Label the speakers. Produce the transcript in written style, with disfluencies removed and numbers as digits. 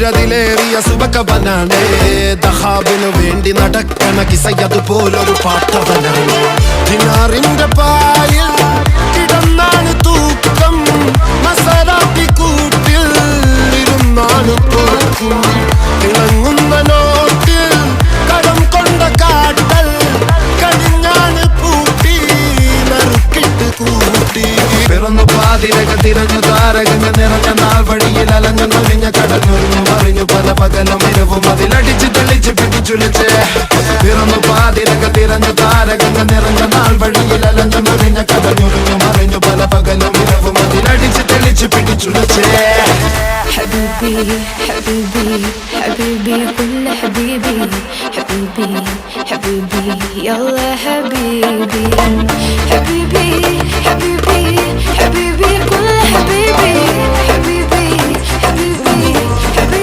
Speaker 1: സൂര്യതിലേറിയ സുബകവനാണ് ദഹാബിനു വേണ്ടി നടക്കണ കിസയതുപോലൊരു പാട്ടവനാണ് ദിനാറിന്റെ പായിൽ കിടന്നാണ് തൂക്കം മസറാത്തി കൂട്ടിൽ ഇരുന്നാണ് തോക്കും തിളങ്ങുന്ന നോട്ടിൽ കടം കൊണ്ട കാട്ടൽ കടിഞ്ഞാണ് പൂട്ടി നറുക്കിട്ട് കൂട്ടി പിറന്നു പാതിരക തിരഞ്ഞു താരകങ്ങൾ നിറഞ്ഞ നാൾ വഴിയിൽ അലഞ്ഞു നൊലിഞ്ഞ കടഞ്ഞൊരിഞ്ഞു മറിഞ്ഞു പല പകലും ഇരവും അതിലടിച്ച് തെളിച്ച് പിടിച്ചുലിച്ച് പിറന്നു പാതിരക തിരഞ്ഞു താരകങ്ങൾ നിറഞ്ഞ നാൾ വഴിയിൽ അലഞ്ഞു നൊലിഞ്ഞ കടഞ്ഞൊരിഞ്ഞു മറിഞ്ഞു പല പകലും ഇരവും അതിലടിച്ച് തെളിച്ച് പിടിച്ചുലിച്ച്
Speaker 2: حبيبي حبيبي حبيبي كل حبيبي حبيبي حبيبي يلا حبيبي حبيبي